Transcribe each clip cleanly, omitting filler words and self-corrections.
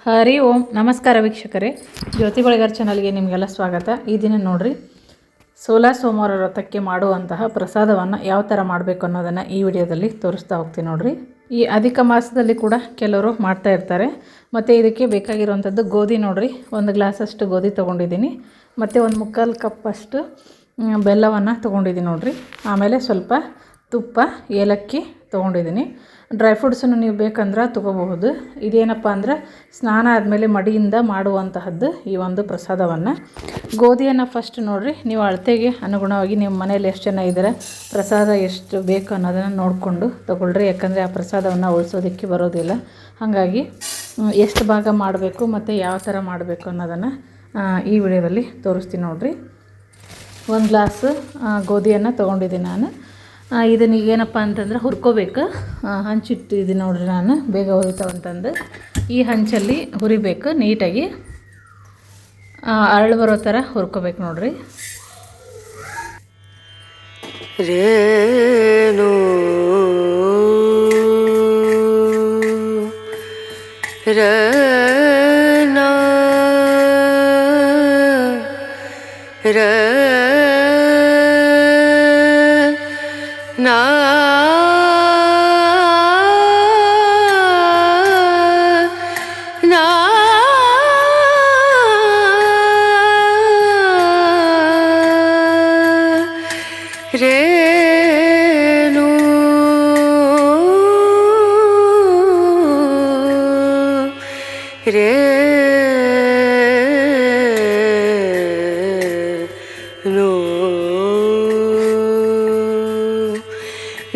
ಹರಿ ಓಂ ನಮಸ್ಕಾರ ವೀಕ್ಷಕರೇ, ಜ್ಯೋತಿ ಬಳಿಗಾರ್ ಚಾನಲ್ಗೆ ನಿಮಗೆಲ್ಲ ಸ್ವಾಗತ. ಈ ದಿನ ನೋಡ್ರಿ ಸೋಮವಾರ ವ್ರತಕ್ಕೆ ಮಾಡುವಂತಹ ಪ್ರಸಾದವನ್ನು ಯಾವ ಥರ ಮಾಡಬೇಕು ಅನ್ನೋದನ್ನು ಈ ವಿಡಿಯೋದಲ್ಲಿ ತೋರಿಸ್ತಾ ಹೋಗ್ತೀನಿ ನೋಡ್ರಿ. ಈ ಅಧಿಕ ಮಾಸದಲ್ಲಿ ಕೂಡ ಕೆಲವರು ಮಾಡ್ತಾ ಇರ್ತಾರೆ. ಮತ್ತು ಇದಕ್ಕೆ ಬೇಕಾಗಿರುವಂಥದ್ದು ಗೋಧಿ ನೋಡ್ರಿ, 1 ಗ್ಲಾಸಷ್ಟು ಗೋಧಿ ತೊಗೊಂಡಿದ್ದೀನಿ. ಮತ್ತು 1/4 ಕಪ್ಪಷ್ಟು ಬೆಲ್ಲವನ್ನು ತೊಗೊಂಡಿದ್ದೀನಿ ನೋಡ್ರಿ. ಆಮೇಲೆ ಸ್ವಲ್ಪ ತುಪ್ಪ, ಏಲಕ್ಕಿ ತೊಗೊಂಡಿದ್ದೀನಿ. ಡ್ರೈ ಫ್ರೂಟ್ಸನ್ನು ನೀವು ಬೇಕಂದ್ರೆ ತೊಗೋಬಹುದು. ಇದೇನಪ್ಪ ಅಂದ್ರೆ ಸ್ನಾನ ಆದಮೇಲೆ ಮಡಿಯಿಂದ ಮಾಡುವಂತಹದ್ದು ಈ ಒಂದು ಪ್ರಸಾದವನ್ನು. ಗೋಧಿಯನ್ನು ಫಸ್ಟ್ ನೋಡಿರಿ, ನೀವು ಅಳತೆಗೆ ಅನುಗುಣವಾಗಿ ನಿಮ್ಮ ಮನೇಲಿ ಎಷ್ಟು ಜನ ಇದ್ದಾರೆ, ಪ್ರಸಾದ ಎಷ್ಟು ಬೇಕು ಅನ್ನೋದನ್ನು ನೋಡಿಕೊಂಡು ತೊಗೊಳ್ರಿ. ಯಾಕಂದರೆ ಆ ಪ್ರಸಾದವನ್ನು ಉಳಿಸೋದಕ್ಕೆ ಬರೋದಿಲ್ಲ. ಹಾಗಾಗಿ ಎಷ್ಟು ಭಾಗ ಮಾಡಬೇಕು ಮತ್ತು ಯಾವ ಥರ ಮಾಡಬೇಕು ಅನ್ನೋದನ್ನು ಈ ವಿಡಿಯೋದಲ್ಲಿ ತೋರಿಸ್ತೀನಿ ನೋಡಿರಿ. 1 ಗ್ಲಾಸ್ ಗೋಧಿಯನ್ನು ತೊಗೊಂಡಿದ್ದೀನಿ ನಾನು. ಇದನ್ನು ಏನಪ್ಪ ಅಂತಂದ್ರೆ ಹುರ್ಕೋಬೇಕು. ಹಂಚಿಟ್ಟಿದ್ದೀನಿ ನೋಡಿರಿ, ನಾನು ಬೇಗ ಹುರಿತಾವಂತಂದು ಈ ಹಂಚಲ್ಲಿ ಹುರಿಬೇಕು. ನೀಟಾಗಿ ಅರಳು ಬರೋ ಥರ ಹುರ್ಕೋಬೇಕು ನೋಡಿರಿ. ರೇನು ರನ ರ ನಾ ನಾ rain rain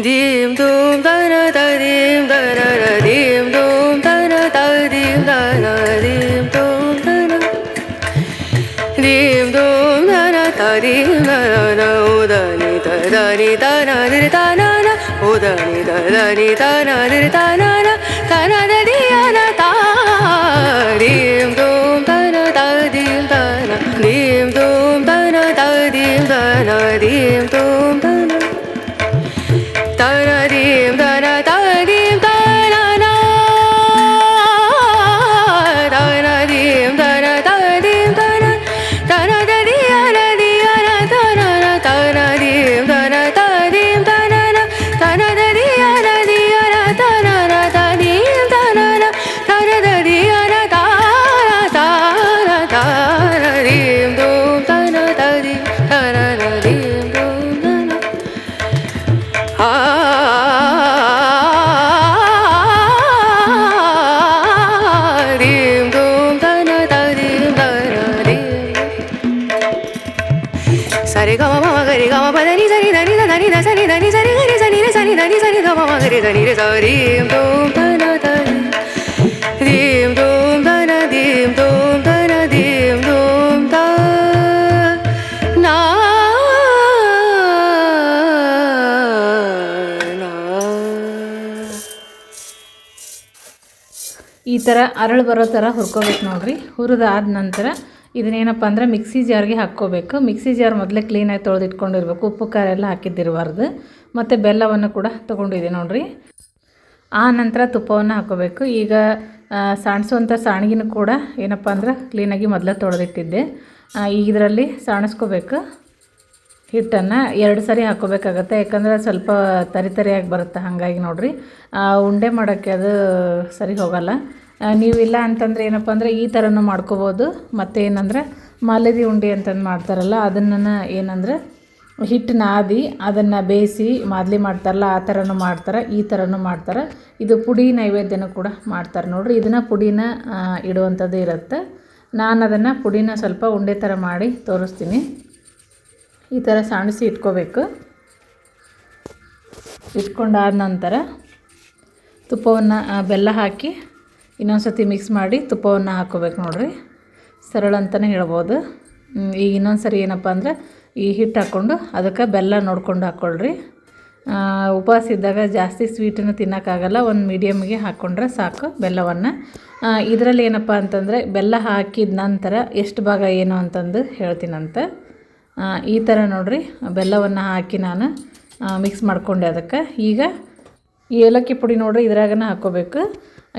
dim dum da na da dim da na na dim dum da na da dim da na dim dum da na dim dum da na da dim da na o da ni da na di da na na o da ni da na di da na da di na ta dim dum da na da dim da na dim dum da na da dim da na dim dum da na taradim dana taradim dana na taradim dana taradim dana dana diana diana dana taradim dana taradim dana dana diana diana dana taradim dana dana diana dana taradim dum dana taradim dana dim dum dana dim dum dana da dim dana dim sare ga ma ga re ga ma pa da ni sa ni da ni da ni da sa ni da ni sa ni ga re sa ni re sa ni da ni sa ni ga ma ga re sa ni re sa dim dum dana da dim dum dana dim dum dana dim dum da na ಈ ಥರ ಅರಳು ಬರೋ ಥರ ಹುರ್ಕೋಬೇಕು ನೋಡಿರಿ. ಹುರಿದಾದ ನಂತರ ಇದನ್ನೇನಪ್ಪ ಅಂದ್ರೆ mixie ಜಾರ್ಗೆ ಹಾಕ್ಕೋಬೇಕು. ಮಿಕ್ಸಿ ಜಾರ್ ಮೊದಲೇ ಕ್ಲೀನಾಗಿ ತೊಳೆದಿಟ್ಕೊಂಡಿರ್ಬೇಕು, ಉಪ್ಪು ಖಾರ ಎಲ್ಲ ಹಾಕಿದ್ದಿರಬಾರ್ದು. ಮತ್ತು ಬೆಲ್ಲವನ್ನು ಕೂಡ ತೊಗೊಂಡಿದೆ ನೋಡಿರಿ. ಆ ನಂತರ ತುಪ್ಪವನ್ನು ಹಾಕ್ಕೋಬೇಕು. ಈಗ ಸಾಣಿಸುವಂಥ ಸಾಣಿಗೆನೂ ಕೂಡ ಏನಪ್ಪ ಅಂದ್ರೆ ಕ್ಲೀನಾಗಿ ಮೊದಲೇ ತೊಳೆದಿಟ್ಟಿದ್ದೆ. ಈಗ ಇದರಲ್ಲಿ ಸಾಣಿಸ್ಕೋಬೇಕು. ಹಿಟ್ಟನ್ನು 2 ಸರಿ ಹಾಕ್ಕೋಬೇಕಾಗತ್ತೆ, ಯಾಕಂದರೆ ಸ್ವಲ್ಪ ತರಿಯಾಗಿ ಬರುತ್ತೆ. ಹಾಗಾಗಿ ನೋಡಿರಿ, ಉಂಡೆ ಮಾಡೋಕ್ಕೆ ಅದು ಸರಿ ಹೋಗಲ್ಲ. ನೀವು ಇಲ್ಲ ಅಂತಂದರೆ ಏನಪ್ಪ ಅಂದರೆ ಈ ಥರನೂ ಮಾಡ್ಕೋಬೋದು. ಮತ್ತು ಏನಂದರೆ ಮಾಲದಿ ಉಂಡೆ ಅಂತಂದು ಮಾಡ್ತಾರಲ್ಲ, ಅದನ್ನು ಏನಂದರೆ ಹಿಟ್ಟು ನಾದಿ ಅದನ್ನು ಬೇಯಿಸಿ ಮಾದಲಿ ಮಾಡ್ತಾರಲ್ಲ, ಆ ಥರನೂ ಮಾಡ್ತಾರೆ, ಈ ಥರನೂ ಮಾಡ್ತಾರೆ. ಇದು ಪುಡಿ ನೈವೇದ್ಯನೂ ಕೂಡ ಮಾಡ್ತಾರೆ ನೋಡಿರಿ. ಇದನ್ನು ಪುಡಿನ ಇಡುವಂಥದ್ದು ಇರುತ್ತೆ. ನಾನು ಅದನ್ನು ಪುಡಿನ ಸ್ವಲ್ಪ ಉಂಡೆ ಥರ ಮಾಡಿ ತೋರಿಸ್ತೀನಿ. ಈ ಥರ ಸಾಣಿಸಿ ಇಟ್ಕೋಬೇಕು. ಇಟ್ಕೊಂಡಾದ ನಂತರ ತುಪ್ಪವನ್ನು ಬೆಲ್ಲ ಹಾಕಿ ಇನ್ನೊಂದು ಸತಿ ಮಿಕ್ಸ್ ಮಾಡಿ ತುಪ್ಪವನ್ನು ಹಾಕ್ಕೋಬೇಕು ನೋಡಿರಿ. ಸರಳ ಅಂತಲೇ ಹೇಳ್ಬೋದು. ಈಗ ಇನ್ನೊಂದು ಸರಿ ಏನಪ್ಪ ಅಂದರೆ ಈ ಹಿಟ್ಟು ಹಾಕ್ಕೊಂಡು ಅದಕ್ಕೆ ಬೆಲ್ಲ ನೋಡ್ಕೊಂಡು ಹಾಕ್ಕೊಳ್ರಿ. ಉಪವಾಸ ಇದ್ದಾಗ ಜಾಸ್ತಿ ಸ್ವೀಟನ್ನು ತಿನ್ನೋಕ್ಕಾಗಲ್ಲ, ಒಂದು ಮೀಡಿಯಮ್ಗೆ ಹಾಕ್ಕೊಂಡ್ರೆ ಸಾಕು ಬೆಲ್ಲವನ್ನು. ಇದರಲ್ಲಿ ಏನಪ್ಪ ಅಂತಂದರೆ ಬೆಲ್ಲ ಹಾಕಿದ ನಂತರ ಎಷ್ಟು ಭಾಗ ಏನು ಅಂತಂದು ಹೇಳ್ತೀನಂತ. ಈ ಥರ ನೋಡಿರಿ, ಬೆಲ್ಲವನ್ನು ಹಾಕಿ ನಾನು ಮಿಕ್ಸ್ ಮಾಡಿಕೊಂಡೆ. ಅದಕ್ಕೆ ಈಗ ಏಲಕ್ಕಿ ಪುಡಿ ನೋಡಿರಿ ಇದ್ರಾಗನ ಹಾಕ್ಕೋಬೇಕು.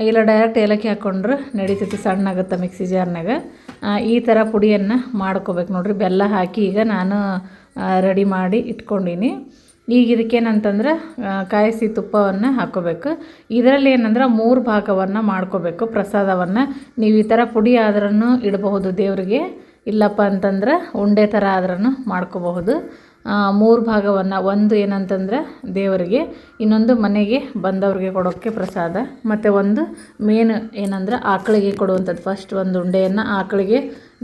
ಇಲ್ಲ ಡೈರೆಕ್ಟ್ ಏಲಕ್ಕಿ ಹಾಕ್ಕೊಂಡ್ರೆ ನಡೀತೈತಿ, ಸಣ್ಣಾಗುತ್ತೆ ಮಿಕ್ಸಿ ಜಾರ್ನಾಗ. ಈ ಥರ ಪುಡಿಯನ್ನು ಮಾಡ್ಕೋಬೇಕು ನೋಡಿರಿ. ಬೆಲ್ಲ ಹಾಕಿ ಈಗ ನಾನು ರೆಡಿ ಮಾಡಿ ಇಟ್ಕೊಂಡೀನಿ. ಈಗ ಇದಕ್ಕೇನಂತಂದ್ರೆ ಕಾಯಿಸಿ ತುಪ್ಪವನ್ನು ಹಾಕ್ಕೋಬೇಕು. ಇದರಲ್ಲಿ ಏನಂದ್ರೆ 3 ಭಾಗವನ್ನು ಮಾಡ್ಕೋಬೇಕು ಪ್ರಸಾದವನ್ನು. ನೀವು ಈ ಥರ ಪುಡಿ ಆದ್ರೂ ಇಡಬಹುದು ದೇವರಿಗೆ, ಇಲ್ಲಪ್ಪ ಅಂತಂದ್ರೆ ಉಂಡೆ ಥರ ಆದ್ರೂ ಮಾಡ್ಕೋಬಹುದು. 3 ಭಾಗವನ್ನು, ಒಂದು ಏನಂತಂದ್ರೆ ದೇವರಿಗೆ, ಇನ್ನೊಂದು ಮನೆಗೆ ಬಂದವ್ರಿಗೆ ಕೊಡೋಕ್ಕೆ ಪ್ರಸಾದ, ಮತ್ತು ಒಂದು ಮೇನ್ ಏನಂದ್ರೆ ಆಕಳಿಗೆ ಕೊಡುವಂಥದ್ದು. ಫಸ್ಟ್ ಒಂದು ಉಂಡೆಯನ್ನು ಆಕಳಿಗೆ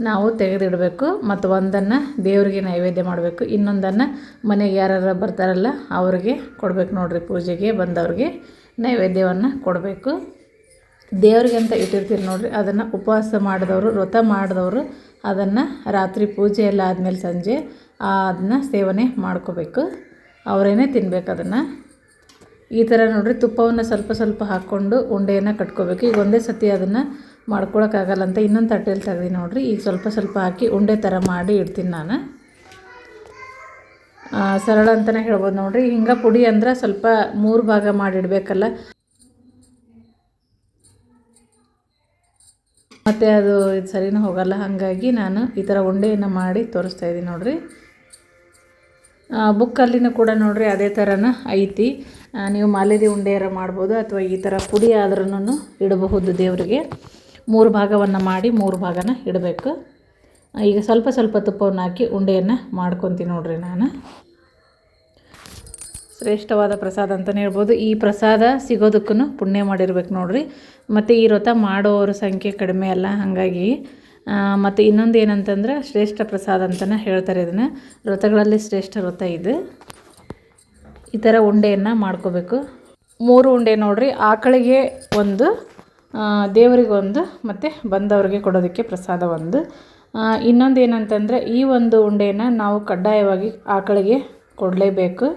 ನಾವು ತೆಗೆದಿಡಬೇಕು, ಮತ್ತು ಒಂದನ್ನು ದೇವರಿಗೆ ನೈವೇದ್ಯ ಮಾಡಬೇಕು, ಇನ್ನೊಂದನ್ನು ಮನೆಗೆ ಯಾರು ಬರ್ತಾರಲ್ಲ ಅವ್ರಿಗೆ ಕೊಡಬೇಕು ನೋಡಿರಿ. ಪೂಜೆಗೆ ಬಂದವ್ರಿಗೆ ನೈವೇದ್ಯವನ್ನು ಕೊಡಬೇಕು. ದೇವ್ರಿಗೆ ಅಂತ ಇಟ್ಟಿರ್ತೀರಿ ನೋಡಿರಿ, ಅದನ್ನು ಉಪವಾಸ ಮಾಡಿದವರು, ವ್ರತ ಮಾಡಿದವರು ಅದನ್ನು ರಾತ್ರಿ ಪೂಜೆ ಎಲ್ಲ ಆದಮೇಲೆ ಸಂಜೆ ಅದನ್ನು ಸೇವನೆ ಮಾಡ್ಕೋಬೇಕು. ಅವರೇನೆ ತಿನ್ಬೇಕು ಅದನ್ನು. ಈ ಥರ ನೋಡಿರಿ, ತುಪ್ಪವನ್ನು ಸ್ವಲ್ಪ ಸ್ವಲ್ಪ ಹಾಕ್ಕೊಂಡು ಉಂಡೆಯನ್ನು ಕಟ್ಕೋಬೇಕು. ಈಗ ಒಂದೇ ಸತಿ ಅದನ್ನು ಮಾಡ್ಕೊಳಕ್ಕಾಗಲ್ಲ ಅಂತ ಇನ್ನೊಂದು ತಟ್ಟೆಯಲ್ಲಿ ತೆಗ್ದು ನೋಡಿರಿ. ಈಗ ಸ್ವಲ್ಪ ಸ್ವಲ್ಪ ಹಾಕಿ ಉಂಡೆ ಥರ ಮಾಡಿ ಇಡ್ತೀನಿ ನಾನು. ಸರಳ ಅಂತಲೇ ಹೇಳ್ಬೋದು ನೋಡಿರಿ. ಹಿಂಗೆ ಪುಡಿ ಅಂದ್ರೆ ಸ್ವಲ್ಪ 3 ಭಾಗ ಮಾಡಿಡಬೇಕಲ್ಲ, ಮತ್ತು ಅದು ಇದು ಸರಿನೂ ಹೋಗಲ್ಲ. ಹಾಗಾಗಿ ನಾನು ಈ ಥರ ಉಂಡೆಯನ್ನು ಮಾಡಿ ತೋರಿಸ್ತಾ ಇದ್ದೀನಿ ನೋಡಿರಿ. ಬುಕ್ಕಲ್ಲಿನೂ ಕೂಡ ನೋಡಿರಿ ಅದೇ ಥರನ ಐತಿ. ನೀವು ಮಾಲೆದಿ ಉಂಡೆಯಾರ ಮಾಡ್ಬೋದು, ಅಥವಾ ಈ ಥರ ಪುಡಿ ಆದ್ರೂ ಇಡಬಹುದು ದೇವರಿಗೆ. 3 ಭಾಗವನ್ನು ಮಾಡಿ 3 ಭಾಗನ ಇಡಬೇಕು. ಈಗ ಸ್ವಲ್ಪ ಸ್ವಲ್ಪ ತುಪ್ಪವನ್ನು ಹಾಕಿ ಉಂಡೆಯನ್ನು ಮಾಡ್ಕೊತೀನಿ ನೋಡಿರಿ ನಾನು. ಶ್ರೇಷ್ಠವಾದ ಪ್ರಸಾದ ಅಂತಲೇ ಹೇಳ್ಬೋದು. ಈ ಪ್ರಸಾದ ಸಿಗೋದಕ್ಕೂ ಪುಣ್ಯ ಮಾಡಿರ್ಬೇಕು ನೋಡಿರಿ. ಮತ್ತು ಈ ವ್ರತ ಮಾಡೋರ ಸಂಖ್ಯೆ ಕಡಿಮೆ ಅಲ್ಲ, ಹಾಗಾಗಿ. ಮತ್ತು ಇನ್ನೊಂದು ಏನಂತಂದ್ರೆ ಶ್ರೇಷ್ಠ ಪ್ರಸಾದ ಅಂತಲೇ ಹೇಳ್ತಾರೆ ಇದನ್ನು. ವ್ರತಗಳಲ್ಲಿ ಶ್ರೇಷ್ಠ ವ್ರತ ಇದು. ಈ ಥರ ಉಂಡೆಯನ್ನು ಮಾಡ್ಕೋಬೇಕು. 3 ಉಂಡೆ ನೋಡಿರಿ. ಆಕಳಿಗೆ ಒಂದು, ದೇವರಿಗೆ ಒಂದು, ಮತ್ತು ಬಂದವರಿಗೆ ಕೊಡೋದಕ್ಕೆ ಪ್ರಸಾದ ಒಂದು. ಇನ್ನೊಂದು ಏನಂತಂದರೆ ಈ ಒಂದು ಉಂಡೆಯನ್ನು ನಾವು ಕಡ್ಡಾಯವಾಗಿ ಆಕಳಿಗೆ ಕೊಡಲೇಬೇಕು.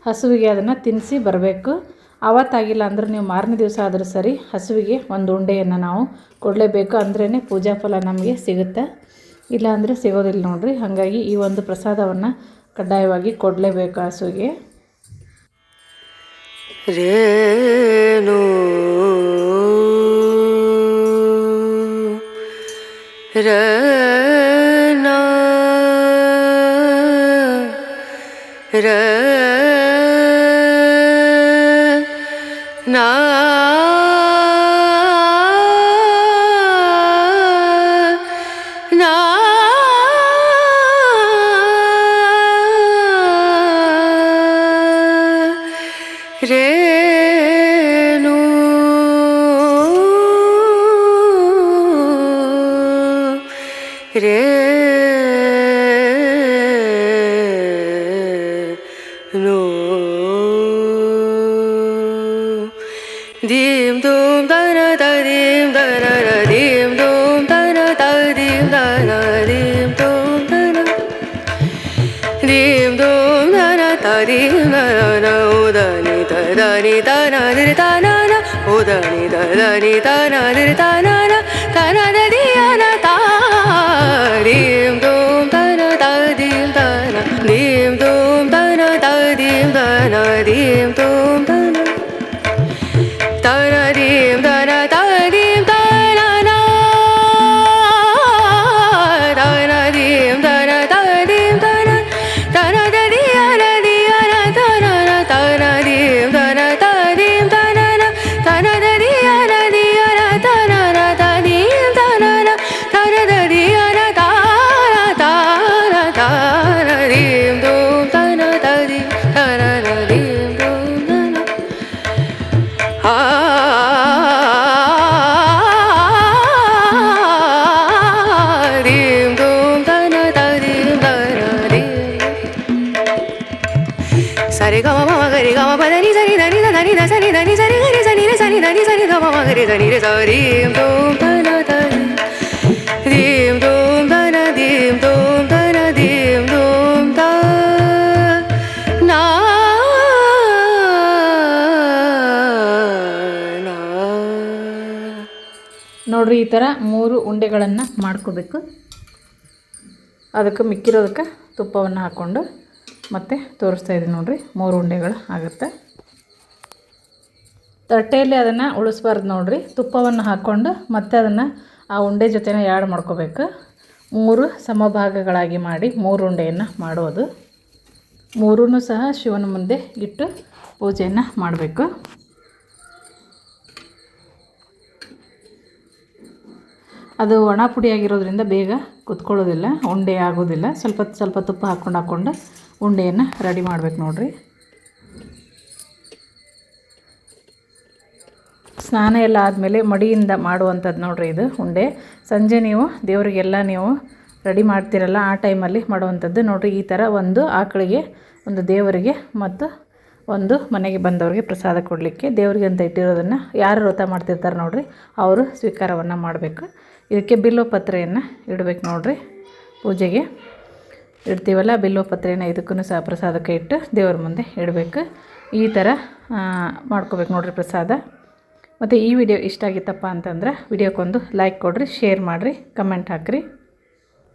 ಹಸುವಿಗೆ ಅದನ್ನು ತಿನ್ನಿಸಿ ಬರಬೇಕು. ಆವತ್ತಾಗಿಲ್ಲ ಅಂದ್ರೆ ನೀವು ಮಾರನೇ ದಿವಸ ಆದರೂ ಸರಿ ಹಸುವಿಗೆ ಒಂದು ಉಂಡೆಯನ್ನು ನಾವು ಕೊಡಲೇಬೇಕು. ಅಂದ್ರೇ ಪೂಜಾ ಫಲ ನಮಗೆ ಸಿಗುತ್ತೆ, ಇಲ್ಲ ಅಂದರೆ ಸಿಗೋದಿಲ್ಲ ನೋಡಿರಿ. ಹಾಗಾಗಿ ಈ ಒಂದು ಪ್ರಸಾದವನ್ನು ಕಡ್ಡಾಯವಾಗಿ ಕೊಡಲೇಬೇಕು ಹಸುವಿಗೆ. ರೇಣು ರನ ರ ನಾ ನಾ ರೇಣು ರೇಣು dim dum dana da dim dana da dim dum dana da dim dana dim dum dana dim dum dana da dim dana udani da dani dana dir dana na udani da dani dana dir dana na dana da diana da dim dum dana da dim dana dim dum dana da dim dana dim dum dana taradim dana taradim dana na taradim dana taradim dana dana diana diana dana taradim dana taradim dana na dana diana diana dana taradim dana na dana diana dana dana taradim dum dana taradim taradim dum dana dim dum dana da dim dana dim sare ga ma ga re ga ma pa da ni sa ni da ni da ni da sa ni da ni sa ni ga re sa ni re sa ni da ni sa ni da ma ga re da ni re sa dim dum dana da dim dum dana dim dum dana dim dum da na ನೋಡಿರಿ ಈ ಥರ 3 ಉಂಡೆಗಳನ್ನು ಮಾಡ್ಕೋಬೇಕು. ಅದಕ್ಕೆ ಮಿಕ್ಕಿರೋದಕ್ಕೆ ತುಪ್ಪವನ್ನು ಹಾಕ್ಕೊಂಡು ಮತ್ತೆ ತೋರಿಸ್ತಾ ಇದ್ದೀನಿ ನೋಡಿರಿ. 3 ಉಂಡೆಗಳು ಆಗುತ್ತೆ. ತಟ್ಟೆಯಲ್ಲಿ ಅದನ್ನು ಉಳಿಸ್ಬಾರ್ದು ನೋಡಿರಿ. ತುಪ್ಪವನ್ನು ಹಾಕ್ಕೊಂಡು ಮತ್ತೆ ಅದನ್ನು ಆ ಉಂಡೆ ಜೊತೆನೇ ಆ್ಯಡ್ ಮಾಡ್ಕೋಬೇಕು. 3 ಸಮಭಾಗಗಳಾಗಿ ಮಾಡಿ 3 ಉಂಡೆಯನ್ನು ಮಾಡೋದು. 3 ಸಹ ಶಿವನ ಮುಂದೆ ಇಟ್ಟು ಪೂಜೆಯನ್ನು ಮಾಡಬೇಕು. ಅದು ಒಣ ಪುಡಿಯಾಗಿರೋದ್ರಿಂದ ಬೇಗ ಕುತ್ಕೊಳ್ಳೋದಿಲ್ಲ, ಉಂಡೆ ಆಗೋದಿಲ್ಲ. ಸ್ವಲ್ಪ ತುಪ್ಪ ಹಾಕ್ಕೊಂಡು ಉಂಡೆಯನ್ನು ರೆಡಿ ಮಾಡ್ಬೇಕು ನೋಡಿರಿ. ಸ್ನಾನ ಎಲ್ಲ ಆದಮೇಲೆ ಮಡಿಯಿಂದ ಮಾಡುವಂಥದ್ದು ನೋಡಿರಿ ಇದು ಉಂಡೆ. ಸಂಜೆ ನೀವು ದೇವರಿಗೆಲ್ಲ ನೀವು ರೆಡಿ ಮಾಡ್ತೀರಲ್ಲ ಆ ಟೈಮಲ್ಲಿ ಮಾಡುವಂಥದ್ದು ನೋಡಿರಿ. ಈ ಥರ ಒಂದು ಆಕಳಿಗೆ, ಒಂದು ದೇವರಿಗೆ ಮತ್ತು ಒಂದು ಮನೆಗೆ ಬಂದವರಿಗೆ ಪ್ರಸಾದ ಕೊಡಲಿಕ್ಕೆ ದೇವರಿಗೆ ಅಂತ ಇಟ್ಟಿರೋದನ್ನು ಯಾರು ವ್ರತ ಮಾಡ್ತಿರ್ತಾರೆ ನೋಡಿರಿ ಅವರು ಸ್ವೀಕಾರವನ್ನು ಮಾಡಬೇಕು. ಇದಕ್ಕೆ ಬಿಲ್ವಪತ್ರೆಯನ್ನು ಇಡಬೇಕು ನೋಡಿರಿ. ಪೂಜೆಗೆ ಇಡ್ತೀವಲ್ಲ ಬಿಲ್ವಪತ್ರೆಯನ್ನು ಇದಕ್ಕೂ ಸಹ ಪ್ರಸಾದಕ್ಕೆ ಇಟ್ಟು ದೇವರ ಮುಂದೆ ಇಡಬೇಕು. ಈ ಥರ ಮಾಡ್ಕೋಬೇಕು ನೋಡಿರಿ ಪ್ರಸಾದ. ಮತ್ತು ಈ ವಿಡಿಯೋ ಇಷ್ಟ ಆಗಿತ್ತಪ್ಪ ಅಂತಂದ್ರೆ ವಿಡಿಯೋಕ್ಕೊಂದು ಲೈಕ್ ಕೊಡಿರಿ, ಶೇರ್ ಮಾಡಿರಿ, ಕಮೆಂಟ್ ಹಾಕಿರಿ.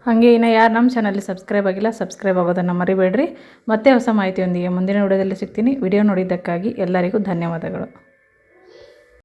ಹಾಗೆ ಇನ್ನು ಯಾರು ನಮ್ಮ ಚಾನಲ್ಲಿ ಸಬ್ಸ್ಕ್ರೈಬ್ ಆಗಿಲ್ಲ ಸಬ್ಸ್ಕ್ರೈಬ್ ಆಗೋದನ್ನು ಮರಿಬೇಡ್ರಿ. ಮತ್ತೆ ಹೊಸ ಮಾಹಿತಿಯೊಂದಿಗೆ ಮುಂದಿನ ವಿಡಿಯೋದಲ್ಲಿ ಸಿಗ್ತೀನಿ. ವಿಡಿಯೋ ನೋಡಿದ್ದಕ್ಕಾಗಿ ಎಲ್ಲರಿಗೂ ಧನ್ಯವಾದಗಳು.